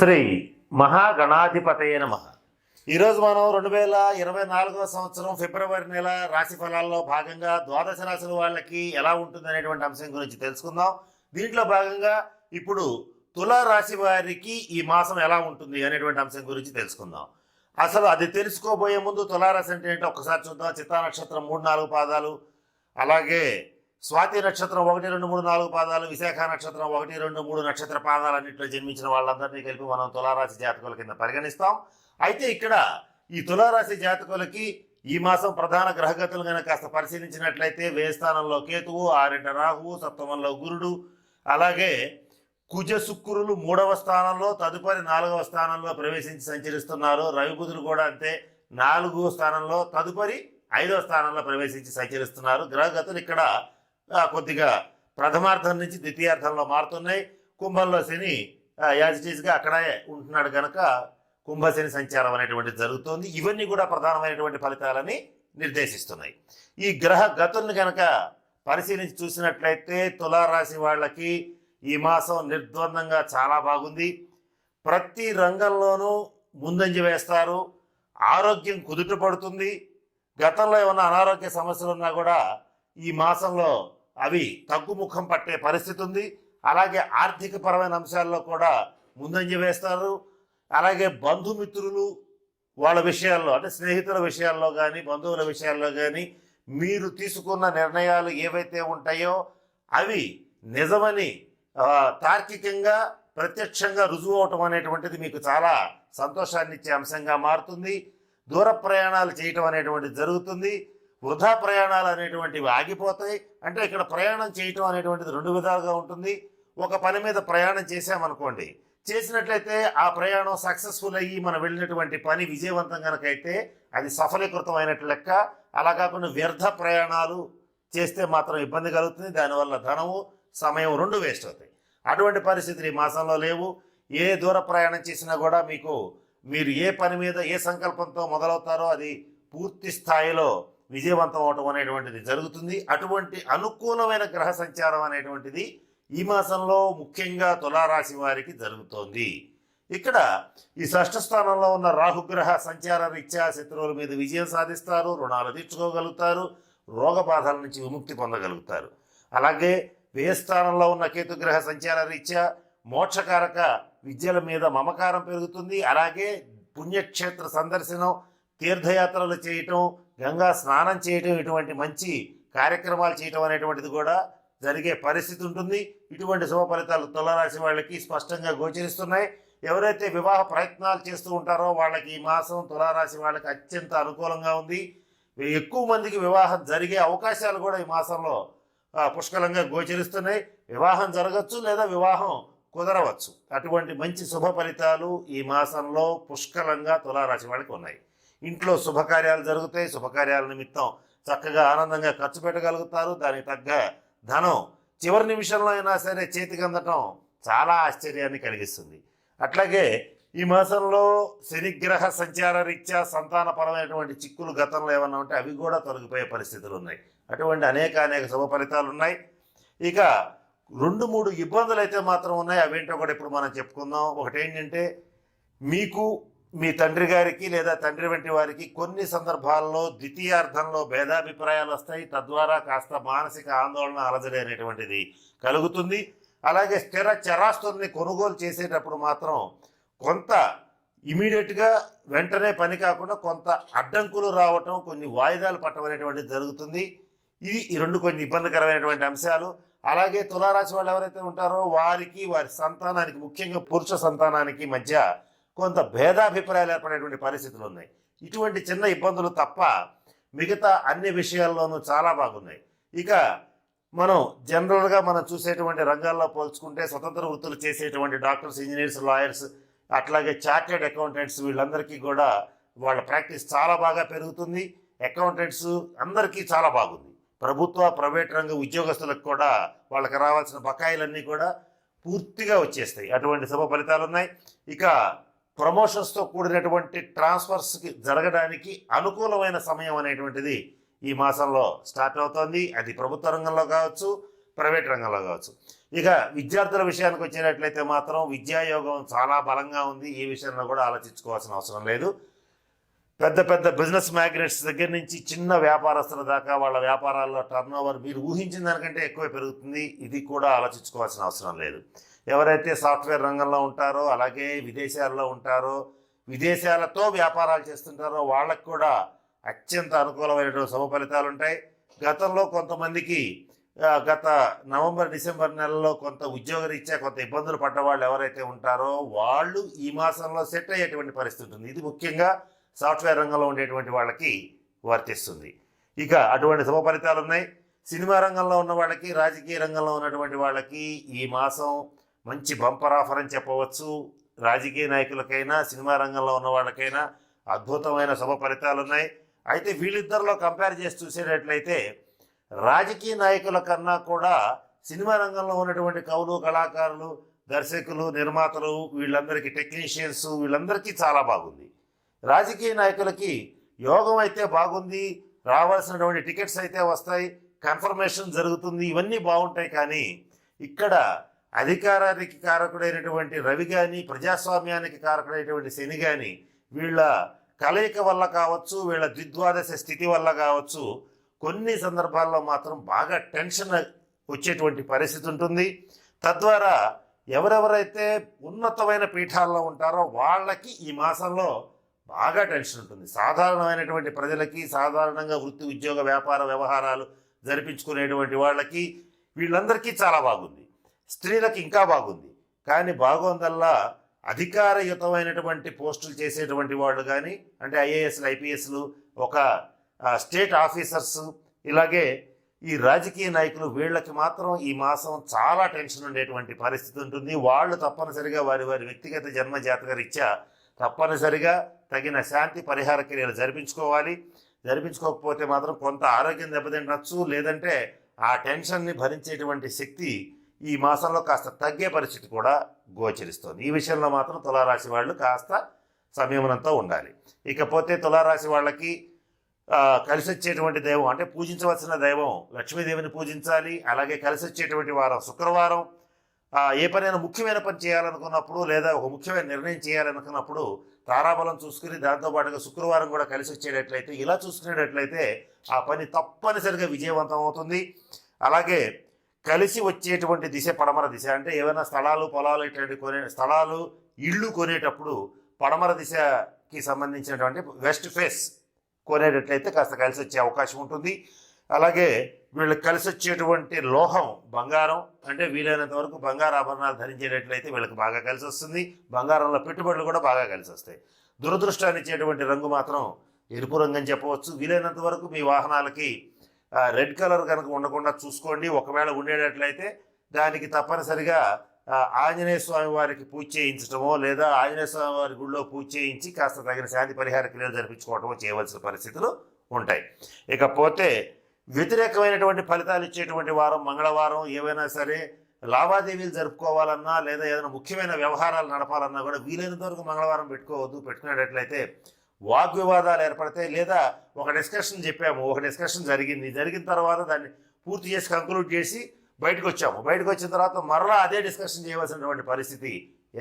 శ్రీ మహాగణాధిపతయే నమః. ఈరోజు మనం 2024 సంవత్సరం ఫిబ్రవరి నెల రాశి ఫలాల్లో భాగంగా ద్వాదశ రాశుల వాళ్ళకి ఎలా ఉంటుంది అనేటువంటి అంశం గురించి తెలుసుకుందాం. దీంట్లో భాగంగా ఇప్పుడు తులారాశి వారికి ఈ మాసం ఎలా ఉంటుంది అనేటువంటి అంశం గురించి తెలుసుకుందాం. అసలు అది తెలుసుకోబోయే ముందు తులారాశి అంటే ఏంటో ఒకసారి చూద్దాం. చిత్తా నక్షత్రం 3-4 పాదాలు, అలాగే స్వాతి నక్షత్రం 1, 2, 3, 4 పాదాలు, విశాఖ నక్షత్రం 1, 2, 3 నక్షత్ర పాదాలన్నింటిలో జన్మించిన వాళ్ళందరినీ కలిపి మనం తులారాశి జాతకుల కింద పరిగణిస్తాం. అయితే ఇక్కడ ఈ తులారాశి జాతకులకి ఈ మాసం ప్రధాన గ్రహగతులు కనుక కాస్త పరిశీలించినట్లయితే వ్యయ స్థానంలో కేతువు, 6 రాహువు, సప్తమంలో గురుడు, అలాగే కుజ శుక్రులు 3వ స్థానంలో, తదుపరి 4వ స్థానంలో ప్రవేశించి సంచరిస్తున్నారు. రవి బుధులు కూడా అంతే 4వ స్థానంలో, తదుపరి 5వ స్థానంలో ప్రవేశించి సంచరిస్తున్నారు. గ్రహగతులు ఇక్కడ కొద్దిగా ప్రథమార్థం నుంచి ద్వితీయార్థంలో మారుతున్నాయి. కుంభంలో శని యాజిటీస్గా అక్కడే ఉంటున్నాడు కనుక కుంభశని సంచారం అనేటువంటిది జరుగుతుంది. ఇవన్నీ కూడా ప్రధానమైనటువంటి ఫలితాలని నిర్దేశిస్తున్నాయి. ఈ గ్రహ గతుల్ని కనుక పరిశీలించి చూసినట్లయితే తులారాశి వాళ్ళకి ఈ మాసం నిర్ద్వందంగా చాలా బాగుంది. ప్రతి రంగంలోనూ ముందంజ వేస్తారు. ఆరోగ్యం కుదుట పడుతుంది. గతంలో ఏమన్నా అనారోగ్య సమస్యలు ఉన్నా కూడా ఈ మాసంలో అవి తగ్గుముఖం పట్టే పరిస్థితి ఉంది. అలాగే ఆర్థిక పరమైన అంశాల్లో కూడా ముందంజ వేస్తారు. అలాగే బంధుమిత్రులు వాళ్ళ విషయాల్లో, అంటే స్నేహితుల విషయాల్లో కానీ బంధువుల విషయాల్లో కానీ మీరు తీసుకున్న నిర్ణయాలు ఏవైతే ఉంటాయో అవి నిజమని తార్కికంగా ప్రత్యక్షంగా రుజువు అవటం అనేటువంటిది మీకు చాలా సంతోషాన్ని ఇచ్చే అంశంగా మారుతుంది. దూర ప్రయాణాలు చేయటం అనేటువంటిది జరుగుతుంది. వృధా ప్రయాణాలు అనేటువంటివి ఆగిపోతాయి. అంటే ఇక్కడ ప్రయాణం చేయటం అనేటువంటిది 2 విధాలుగా ఉంటుంది. ఒక పని మీద ప్రయాణం చేసామనుకోండి, చేసినట్లయితే ఆ ప్రయాణం సక్సెస్ఫుల్ అయ్యి మనం వెళ్ళినటువంటి పని విజయవంతం కనుక అయితే అది సఫలీకృతం అయినట్లు లెక్క. అలా కాకుండా వ్యర్థ ప్రయాణాలు చేస్తే మాత్రం ఇబ్బంది కలుగుతుంది. దానివల్ల ధనము సమయం 2 వేస్ట్ అవుతాయి. అటువంటి పరిస్థితులు ఈ మాసంలో లేవు. ఏ దూర ప్రయాణం చేసినా కూడా మీరు ఏ పని మీద ఏ సంకల్పంతో మొదలవుతారో అది పూర్తి స్థాయిలో విజయవంతం అవటం అనేటువంటిది జరుగుతుంది. అటువంటి అనుకూలమైన గ్రహ సంచారం అనేటువంటిది ఈ మాసంలో ముఖ్యంగా తులారాశి వారికి జరుగుతోంది. ఇక్కడ ఈ షష్ఠ స్థానంలో ఉన్న రాహుగ్రహ సంచార రీత్యా శత్రువుల మీద విజయం సాధిస్తారు, రుణాలు తీర్చుకోగలుగుతారు, రోగ బాధల నుంచి విముక్తి పొందగలుగుతారు. అలాగే వ్యయ స్థానంలో ఉన్న కేతుగ్రహ సంచార రీత్యా మోక్షకారక విద్యల మీద మమకారం పెరుగుతుంది. అలాగే పుణ్యక్షేత్ర సందర్శనం, తీర్థయాత్రలు చేయటం, గంగా స్నానం చేయటం, ఇటువంటి మంచి కార్యక్రమాలు చేయటం అనేటువంటిది కూడా జరిగే పరిస్థితి ఉంటుంది. ఇటువంటి శుభ ఫలితాలు తులారాశి వాళ్ళకి స్పష్టంగా గోచరిస్తున్నాయి. ఎవరైతే వివాహ ప్రయత్నాలు చేస్తూ ఉంటారో వాళ్ళకి ఈ మాసం తులారాశి వాళ్ళకి అత్యంత అనుకూలంగా ఉంది. ఎక్కువ మందికి వివాహం జరిగే అవకాశాలు కూడా ఈ మాసంలో పుష్కలంగా గోచరిస్తున్నాయి. వివాహం జరగచ్చు లేదా వివాహం కుదరవచ్చు. అటువంటి మంచి శుభ ఫలితాలు ఈ మాసంలో పుష్కలంగా తులారాశి వాళ్ళకి ఉన్నాయి. ఇంట్లో శుభకార్యాలు జరుగుతాయి. శుభకార్యాల నిమిత్తం చక్కగా ఆనందంగా ఖర్చు పెట్టగలుగుతారు. దానికి తగ్గ ధనం చివరి నిమిషంలో అయినా సరే చేతికి అందటం చాలా ఆశ్చర్యాన్ని కలిగిస్తుంది. అట్లాగే ఈ మాసంలో శనిగ్రహ సంచార రీత్యా సంతానపరమైనటువంటి చిక్కులు గతంలో ఏమన్నా ఉంటే అవి కూడా తొలగిపోయే పరిస్థితులు ఉన్నాయి. అటువంటి అనేక శుభ ఫలితాలు ఉన్నాయి. ఇక 2-3 ఇబ్బందులు అయితే మాత్రం ఉన్నాయి. అవేంటో కూడా ఇప్పుడు మనం చెప్పుకుందాం. ఒకటి ఏంటంటే, మీకు మీ తండ్రి గారికి లేదా తండ్రి వంటి వారికి కొన్ని సందర్భాల్లో ద్వితీయార్థంలో భేదాభిప్రాయాలు వస్తాయి. తద్వారా కాస్త మానసిక ఆందోళన, అలజడి అనేటువంటిది కలుగుతుంది. అలాగే స్థిర చరాస్తుల్ని కొనుగోలు చేసేటప్పుడు మాత్రం కొంత ఇమీడియట్గా వెంటనే పని కాకుండా కొంత అడ్డంకులు రావటం, కొన్ని వాయిదాలు పట్టడం అనేటువంటిది జరుగుతుంది. ఇది ఈ 2 కొన్ని ఇబ్బందికరమైనటువంటి అంశాలు. అలాగే తులారాశి వాళ్ళు ఎవరైతే ఉంటారో వారికి, వారి సంతానానికి, ముఖ్యంగా పురుష సంతానానికి మధ్య కొంత భేదాభిప్రాయాలు ఏర్పడేటువంటి పరిస్థితులు ఉన్నాయి. ఇటువంటి చిన్న ఇబ్బందులు తప్ప మిగతా అన్ని విషయాల్లోనూ చాలా బాగున్నాయి. ఇక జనరల్గా మనం చూసేటువంటి రంగాల్లో పోల్చుకుంటే స్వతంత్ర వృత్తులు చేసేటువంటి డాక్టర్స్, ఇంజనీర్స్, లాయర్స్, అట్లాగే చార్టెడ్ అకౌంటెంట్స్ వీళ్ళందరికీ కూడా వాళ్ళ ప్రాక్టీస్ చాలా బాగా పెరుగుతుంది. అకౌంటెంట్స్ అందరికీ చాలా బాగుంది. ప్రభుత్వ, ప్రైవేట్ రంగ ఉద్యోగస్తులకు కూడా వాళ్ళకి రావాల్సిన బకాయిలన్నీ కూడా పూర్తిగా వచ్చేస్తాయి. అటువంటి శుభ ఫలితాలు ఉన్నాయి. ఇక ప్రమోషన్స్తో కూడినటువంటి ట్రాన్స్ఫర్స్కి జరగడానికి అనుకూలమైన సమయం అనేటువంటిది ఈ మాసంలో స్టార్ట్ అవుతోంది. అది ప్రభుత్వ రంగంలో కావచ్చు, ప్రైవేట్ రంగంలో కావచ్చు. ఇక విద్యార్థుల విషయానికి వచ్చినట్లయితే మాత్రం విద్యాయోగం చాలా బలంగా ఉంది. ఈ విషయంలో కూడా ఆలోచించుకోవాల్సిన అవసరం లేదు. పెద్ద పెద్ద బిజినెస్ మ్యాగ్నెట్స్ దగ్గర నుంచి చిన్న వ్యాపారస్తుల దాకా వాళ్ళ వ్యాపారాల్లో టర్నోవర్ మీరు ఊహించిన దానికంటే ఎక్కువ పెరుగుతుంది. ఇది కూడా ఆలోచించుకోవాల్సిన అవసరం లేదు. ఎవరైతే సాఫ్ట్వేర్ రంగంలో ఉంటారో, అలాగే విదేశాల్లో ఉంటారో, విదేశాలతో వ్యాపారాలు చేస్తుంటారో వాళ్ళకు కూడా అత్యంత అనుకూలమైనటువంటి శుభ ఫలితాలు ఉంటాయి. గతంలో కొంతమందికి గత నవంబర్ డిసెంబర్ నెలలో కొంత ఉద్యోగరీత్యా కొంత ఇబ్బందులు పడ్డ వాళ్ళు ఎవరైతే ఉంటారో వాళ్ళు ఈ మాసంలో సెట్ అయ్యేటువంటి పరిస్థితి ఉంటుంది. ఇది ముఖ్యంగా సాఫ్ట్వేర్ రంగంలో ఉండేటువంటి వాళ్ళకి వర్తిస్తుంది. ఇక అటువంటి శుభ ఫలితాలు ఉన్నాయి. సినిమా రంగంలో ఉన్న వాళ్ళకి, రాజకీయ రంగంలో ఉన్నటువంటి వాళ్ళకి ఈ మాసం మంచి బంపర్ ఆఫర్ అని చెప్పవచ్చు. రాజకీయ నాయకులకైనా, సినిమా రంగంలో ఉన్న వాళ్ళకైనా అద్భుతమైన శుభ ఫలితాలు ఉన్నాయి. అయితే వీళ్ళిద్దరిలో కంపేర్ చేసి చూసేటట్లయితే రాజకీయ నాయకుల కన్నా కూడా సినిమా రంగంలో ఉన్నటువంటి కవులు, కళాకారులు, దర్శకులు, నిర్మాతలు, వీళ్ళందరికీ టెక్నీషియన్స్, వీళ్ళందరికీ చాలా బాగుంది. రాజకీయ నాయకులకి యోగం అయితే బాగుంది, రావాల్సినటువంటి టికెట్స్ అయితే వస్తాయి, కన్ఫర్మేషన్ జరుగుతుంది, ఇవన్నీ బాగుంటాయి. కానీ ఇక్కడ అధికారానికి కారకుడైనటువంటి రవి కానీ, ప్రజాస్వామ్యానికి కారకుడైనటువంటి శని కానీ వీళ్ళ కలయిక వల్ల కావచ్చు, వీళ్ళ ద్విద్వాదశ స్థితి వల్ల కావచ్చు, కొన్ని సందర్భాల్లో మాత్రం బాగా టెన్షన్ వచ్చేటువంటి పరిస్థితి ఉంటుంది. తద్వారా ఎవరెవరైతే ఉన్నతమైన పీఠాల్లో ఉంటారో వాళ్ళకి ఈ మాసంలో బాగా టెన్షన్ ఉంటుంది. సాధారణమైనటువంటి ప్రజలకి, సాధారణంగా వృత్తి, ఉద్యోగ, వ్యాపార వ్యవహారాలు జరిపించుకునేటువంటి వాళ్ళకి వీళ్ళందరికీ చాలా బాగుంది. స్త్రీలకు ఇంకా బాగుంది. కానీ బాగుందల్లా అధికారయుతమైనటువంటి పోస్టులు చేసేటువంటి వాళ్ళు కానీ, అంటే ఐఏఎస్లు, ఐపీఎస్లు, ఒక స్టేట్ ఆఫీసర్స్, ఇలాగే ఈ రాజకీయ నాయకులు, వీళ్ళకి మాత్రం ఈ మాసం చాలా టెన్షన్ ఉండేటువంటి పరిస్థితి ఉంటుంది. వాళ్ళు తప్పనిసరిగా వారి వారి వ్యక్తిగత జన్మ జాతక రీత్యా తప్పనిసరిగా తగిన శాంతి పరిహార క్రియలు జరిపించుకోవాలి. జరిపించుకోకపోతే మాత్రం కొంత ఆరోగ్యం దెబ్బతింటచ్చు, లేదంటే ఆ టెన్షన్ని భరించేటువంటి శక్తి ఈ మాసంలో కాస్త తగ్గే పరిస్థితి కూడా గోచరిస్తుంది. ఈ విషయంలో మాత్రం తులారాశి వాళ్ళు కాస్త సంయమనంతో ఉండాలి. ఇకపోతే తులారాశి వాళ్ళకి కలిసి వచ్చేటువంటి దైవం, అంటే పూజించవలసిన దైవం లక్ష్మీదేవిని పూజించాలి. అలాగే కలిసి వచ్చేటువంటి వారం శుక్రవారం. ఏ పనైనా ముఖ్యమైన పని చేయాలనుకున్నప్పుడు, లేదా ఒక ముఖ్యమైన నిర్ణయం చేయాలనుకున్నప్పుడు తారాబలం చూసుకుని దాంతోపాటుగా శుక్రవారం కూడా కలిసి వచ్చేటట్లయితే, ఇలా చూసుకునేటట్లయితే ఆ పని తప్పనిసరిగా విజయవంతం అవుతుంది. అలాగే కలిసి వచ్చేటువంటి దిశ పడమర దిశ. అంటే ఏమైనా స్థలాలు, పొలాలు, ఇట్లాంటి స్థలాలు, ఇళ్ళు కొనేటప్పుడు పడమర దిశకి సంబంధించినటువంటి వెస్ట్ ఫేస్ కొనేటట్లయితే కాస్త కలిసి వచ్చే అవకాశం ఉంటుంది. అలాగే వీళ్ళకి కలిసి వచ్చేటువంటి లోహం బంగారం, అంటే వీలైనంత వరకు బంగారు ఆభరణాలు ధరించేటట్లయితే వీళ్ళకి బాగా కలిసి వస్తుంది. బంగారంలో పెట్టుబడులు కూడా బాగా కలిసి వస్తాయి. దురదృష్టాన్ని ఇచ్చేటువంటి రంగు మాత్రం ఎరుపు రంగు అని చెప్పవచ్చు. వీలైనంత వరకు మీ వాహనాలకి రెడ్ కలర్ కనుక ఉండకుండా చూసుకోండి. ఒకవేళ ఉండేటట్లయితే దానికి తప్పనిసరిగా ఆంజనేయ స్వామి వారికి పూజ చేయించడమో, లేదా ఆంజనేయ స్వామి వారి గుడిలో పూజ చేయించి కాస్త తగిన శాంతి పరిహార క్రియలు జరిపించుకోవటమో చేయవలసిన పరిస్థితులు ఉంటాయి. ఇకపోతే వ్యతిరేకమైనటువంటి ఫలితాలు ఇచ్చేటువంటి వారం మంగళవారం. ఏవైనా సరే లావాదేవీలు జరుపుకోవాలన్నా, లేదా ఏదైనా ముఖ్యమైన వ్యవహారాలు నడపాలన్నా కూడా వీలైనంత వరకు మంగళవారం పెట్టుకోవద్దు. పెట్టుకునేటట్లయితే వాగ్వివాదాలు ఏర్పడతాయి. లేదా ఒక డిస్కషన్ చెప్పాము, ఒక డిస్కషన్ జరిగిన తర్వాత దాన్ని పూర్తి చేసి కంక్లూడ్ చేసి బయటకు వచ్చాము. బయటకు వచ్చిన తర్వాత మరలా అదే డిస్కషన్ చేయవలసినటువంటి పరిస్థితి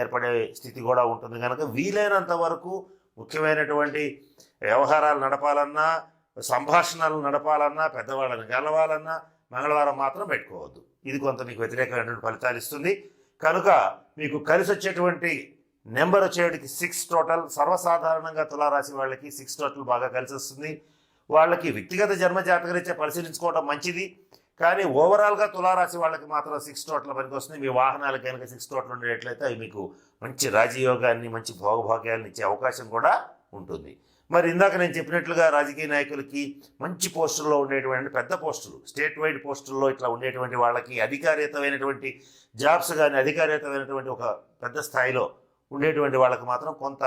ఏర్పడే స్థితి కూడా ఉంటుంది. కనుక వీలైనంత వరకు ముఖ్యమైనటువంటి వ్యవహారాలు నడపాలన్నా, సంభాషణలు నడపాలన్నా, పెద్దవాళ్ళని గెలవాలన్నా మంగళవారం మాత్రం పెట్టుకోవద్దు. ఇది కొంత మీకు వ్యతిరేకమైనటువంటి ఫలితాలు ఇస్తుంది. కనుక మీకు కలిసి వచ్చేటువంటి నెంబర్ వచ్చేటికి 6 టోటల్. సర్వసాధారణంగా తులారాశి వాళ్ళకి 6 టోటల్ బాగా కలిసి వస్తుంది. వాళ్ళకి వ్యక్తిగత జన్మ జాతకరీత్యా పరిశీలించుకోవడం మంచిది. కానీ ఓవరాల్గా తులారాశి వాళ్ళకి మాత్రం 6 టోటల్ పనికి వస్తుంది. మీ వాహనాలకు కనుక 6 టోటల్ ఉండేట్లయితే అవి మీకు మంచి రాజయోగాన్ని, మంచి భోగభాగ్యాలను ఇచ్చే అవకాశం కూడా ఉంటుంది. మరి ఇందాక నేను చెప్పినట్లుగా రాజకీయ నాయకులకి మంచి పోస్టుల్లో ఉండేటువంటి పెద్ద పోస్టులు, స్టేట్ వైడ్ పోస్టుల్లో ఇట్లా ఉండేటువంటి వాళ్ళకి అధికారితమైనటువంటి జాబ్స్ కానీ, అధికారితమైనటువంటి ఒక పెద్ద స్థాయిలో ఉండేటువంటి వాళ్ళకి మాత్రం కొంత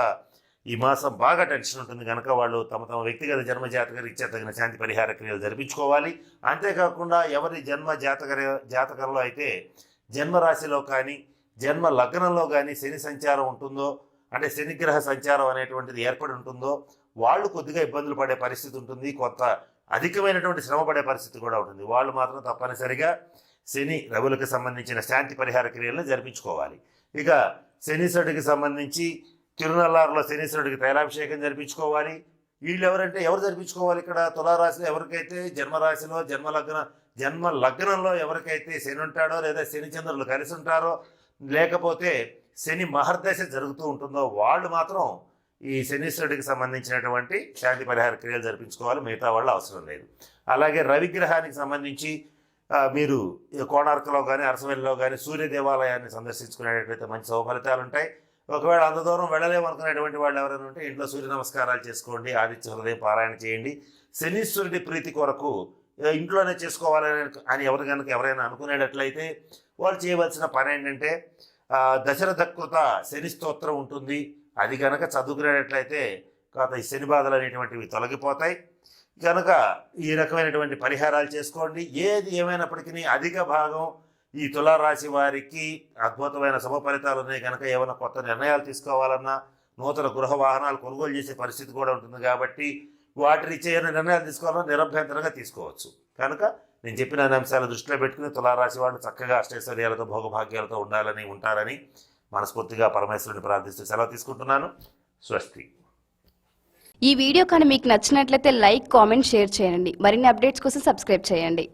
ఈ మాసం బాగా టెన్షన్ ఉంటుంది. కనుక వాళ్ళు తమ తమ వ్యక్తిగత జన్మ జాతక రీత్యా తగిన శాంతి పరిహార క్రియలు జరిపించుకోవాలి. అంతేకాకుండా ఎవరి జన్మ జాతకంలో అయితే జన్మరాశిలో కానీ, జన్మ లగ్నంలో కానీ శని సంచారం ఉంటుందో, అంటే శనిగ్రహ సంచారం అనేటువంటిది ఏర్పడి ఉంటుందో, వాళ్ళు కొద్దిగా ఇబ్బందులు పడే పరిస్థితి ఉంటుంది. కొంత అధికమైనటువంటి శ్రమ పడే పరిస్థితి కూడా ఉంటుంది. వాళ్ళు మాత్రం తప్పనిసరిగా శని రవులకు సంబంధించిన శాంతి పరిహార క్రియలను జరిపించుకోవాలి. ఇక శనీశ్వరుడికి సంబంధించి తిరునల్లారులో శనీశ్వరుడికి తైలాభిషేకం జరిపించుకోవాలి. వీళ్ళు ఎవరంటే ఎవరు జరిపించుకోవాలి? ఇక్కడ తులారాశిలో ఎవరికైతే జన్మరాశిలో జన్మ లగ్నంలో ఎవరికైతే శని ఉంటాడో, లేదా శని చంద్రులు కలిసి ఉంటారో, లేకపోతే శని మహర్దశ జరుగుతూ ఉంటుందో వాళ్ళు మాత్రం ఈ శనీశ్వరుడికి సంబంధించినటువంటి శాంతి పరిహార క్రియలు జరిపించుకోవాలి. మిగతా వాళ్ళు అవసరం లేదు. అలాగే రవిగ్రహానికి సంబంధించి మీరు కోణార్కలో కానీ అరసవెల్లిలో కానీ సూర్య దేవాలయాన్ని సందర్శించుకునేటట్లయితే మంచి శుభ ఫలితాలు ఉంటాయి. ఒకవేళ అంత దూరం వెళ్ళలేమనుకునేటువంటి వాళ్ళు ఎవరైనా ఉంటే ఇంట్లో సూర్య నమస్కారాలు చేసుకోండి, ఆదిత్య హృదయం పారాయణ చేయండి. శనీశ్వరుడి ప్రీతి కొరకు ఇంట్లోనే చేసుకోవాలని ఎవరైనా అనుకునేటట్లయితే వాళ్ళు చేయవలసిన పని ఏంటంటే దశరథకృత శని స్తోత్రం ఉంటుంది. అది కనుక చదువుకునేటట్లయితే కాస్త ఈ శని బాధలు అనేటువంటివి తొలగిపోతాయి. కనుక ఈ రకమైనటువంటి పరిహారాలు చేసుకోండి. ఏది ఏమైనప్పటికీ అధిక భాగం ఈ తులారాశి వారికి అద్భుతమైన శుభ ఫలితాలు ఉన్నాయి. కనుక ఏమైనా కొత్త నిర్ణయాలు తీసుకోవాలన్నా, నూతన గృహ వాహనాలు కొనుగోలు చేసే పరిస్థితి కూడా ఉంటుంది. కాబట్టి వాటిని చేయని నిర్ణయాలు తీసుకోవాలన్నా నిరభ్యంతరంగా తీసుకోవచ్చు. కనుక నేను చెప్పిన అంశాలు దృష్టిలో పెట్టుకుని తులారాశి వాళ్ళు చక్కగా అష్టైశ్వర్యాలతో భోగభాగ్యాలతో ఉంటారని మనస్ఫూర్తిగా పరమేశ్వరుని ప్రార్థిస్తూ సెలవు తీసుకుంటున్నాను. స్వస్తి. ఈ వీడియో కానీ మీకు నచ్చినట్లయితే లైక్, కామెంట్, షేర్ చేయండి. మరిన్ని అప్డేట్స్ కోసం సబ్స్క్రైబ్ చేయండి.